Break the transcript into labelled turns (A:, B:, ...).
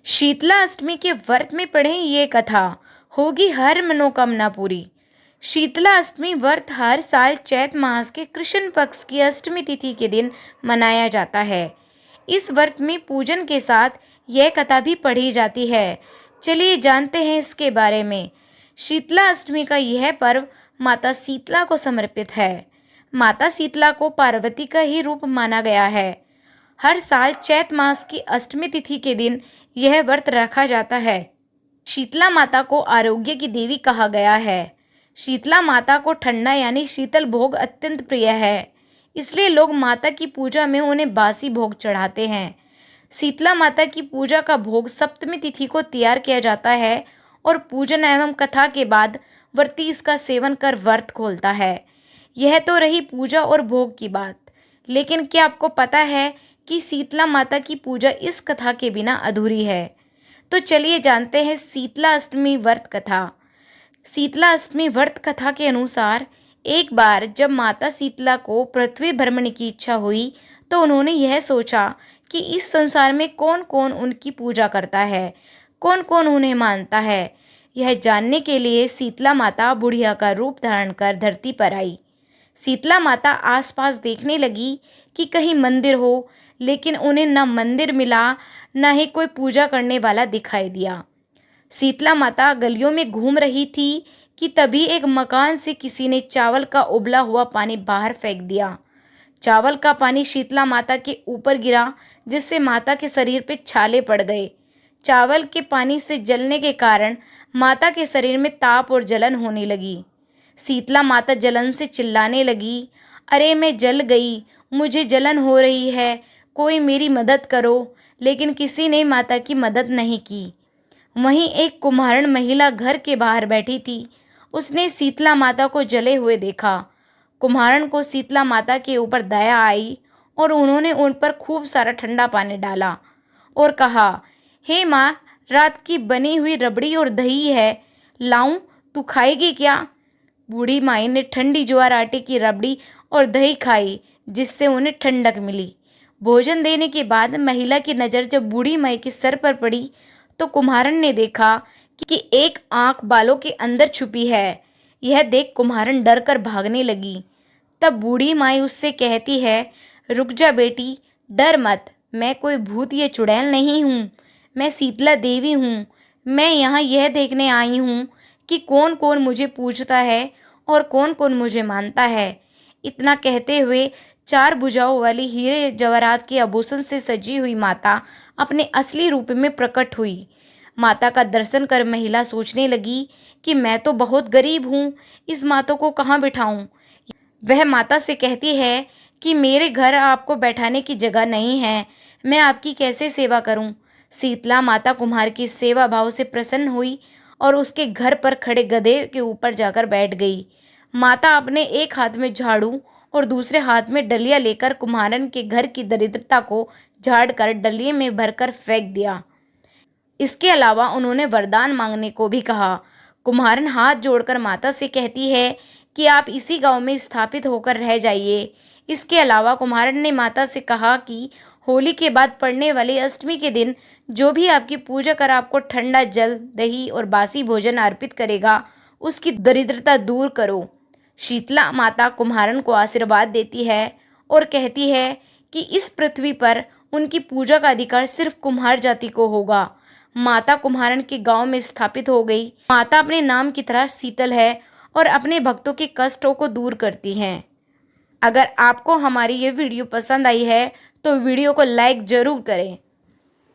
A: शीतला अष्टमी के व्रत में पढ़ें ये कथा, होगी हर मनोकामना पूरी। शीतला अष्टमी व्रत हर साल चैत मास के कृष्ण पक्ष की अष्टमी तिथि के दिन मनाया जाता है। इस व्रत में पूजन के साथ यह कथा भी पढ़ी जाती है। चलिए जानते हैं इसके बारे में। शीतला अष्टमी का यह पर्व माता शीतला को समर्पित है। माता शीतला को पार्वती का ही रूप माना गया है। हर साल चैत मास की अष्टमी तिथि के दिन यह व्रत रखा जाता है। शीतला माता को आरोग्य की देवी कहा गया है। शीतला माता को ठंडा यानी शीतल भोग अत्यंत प्रिय है, इसलिए लोग माता की पूजा में उन्हें बासी भोग चढ़ाते हैं। शीतला माता की पूजा का भोग सप्तमी तिथि को तैयार किया जाता है और पूजन एवं कथा के बाद व्रती इसका सेवन कर व्रत खोलता है। यह तो रही पूजा और भोग की बात, लेकिन क्या आपको पता है कि शीतला माता की पूजा इस कथा के बिना अधूरी है? तो चलिए जानते हैं शीतला अष्टमी व्रत कथा। शीतला अष्टमी व्रत कथा के अनुसार एक बार जब माता शीतला को पृथ्वी भ्रमण की इच्छा हुई तो उन्होंने यह सोचा कि इस संसार में कौन कौन उनकी पूजा करता है, कौन कौन उन्हें मानता है। यह जानने के लिए शीतला माता बुढ़िया का रूप धारण कर धरती पर आई। शीतला माता आसपास देखने लगी कि कहीं मंदिर हो, लेकिन उन्हें न मंदिर मिला न ही कोई पूजा करने वाला दिखाई दिया। शीतला माता गलियों में घूम रही थी कि तभी एक मकान से किसी ने चावल का उबला हुआ पानी बाहर फेंक दिया। चावल का पानी शीतला माता के ऊपर गिरा, जिससे माता के शरीर पे छाले पड़ गए। चावल के पानी से जलने के कारण माता के शरीर में ताप और जलन होने लगी। शीतला माता जलन से चिल्लाने लगी, अरे मैं जल गई, मुझे जलन हो रही है, कोई मेरी मदद करो। लेकिन किसी ने माता की मदद नहीं की। वहीं एक कुम्हारण महिला घर के बाहर बैठी थी। उसने शीतला माता को जले हुए देखा। कुम्हारण को शीतला माता के ऊपर दया आई और उन्होंने उन पर खूब सारा ठंडा पानी डाला और कहा, हे माँ, रात की बनी हुई रबड़ी और दही है, लाऊं, तू खाएगी क्या? बूढ़ी माई ने ठंडी ज्वार आटे की रबड़ी और दही खाई, जिससे उन्हें ठंडक मिली। भोजन देने के बाद महिला की नज़र जब बूढ़ी माई के सर पर पड़ी तो कुम्हारण ने देखा कि एक आंख बालों के अंदर छुपी है। यह देख कुम्हारण डर कर भागने लगी। तब बूढ़ी माई उससे कहती है, रुक जा बेटी, डर मत, मैं कोई भूत या चुड़ैल नहीं हूँ, मैं शीतला देवी हूँ। मैं यहाँ यह देखने आई हूँ कि कौन कौन मुझे पूजता है और कौन कौन मुझे मानता है। इतना कहते हुए चार भुजाओं वाली हीरे जवाहरात के आभूषण से सजी हुई माता अपने असली रूप में प्रकट हुई। माता का दर्शन कर महिला सोचने लगी कि मैं तो बहुत गरीब हूँ, इस माता को कहाँ बिठाऊं। वह माता से कहती है कि मेरे घर आपको बैठाने की जगह नहीं है, मैं आपकी कैसे सेवा करूं। शीतला माता कुम्हार की सेवा भाव से प्रसन्न हुई और उसके घर पर खड़े गधे के ऊपर जाकर बैठ गई। माता अपने एक हाथ में झाड़ू और दूसरे हाथ में डलिया लेकर कुम्हारन के घर की दरिद्रता को झाड़कर डलिये में भरकर फेंक दिया। इसके अलावा उन्होंने वरदान मांगने को भी कहा। कुम्हारन हाथ जोड़कर माता से कहती है कि आप इसी गांव में स्थापित होकर रह जाइए। इसके अलावा कुम्हारन ने माता से कहा कि होली के बाद पड़ने वाली अष्टमी के दिन जो भी आपकी पूजा कर आपको ठंडा जल, दही और बासी भोजन अर्पित करेगा, उसकी दरिद्रता दूर करो। शीतला माता कुम्हारन को आशीर्वाद देती है और कहती है कि इस पृथ्वी पर उनकी पूजा का अधिकार सिर्फ कुम्हार जाति को होगा। माता कुम्हारन के गांव में स्थापित हो गई। माता अपने नाम की तरह शीतल है और अपने भक्तों के कष्टों को दूर करती हैं। अगर आपको हमारी ये वीडियो पसंद आई है तो वीडियो को लाइक ज़रूर करें।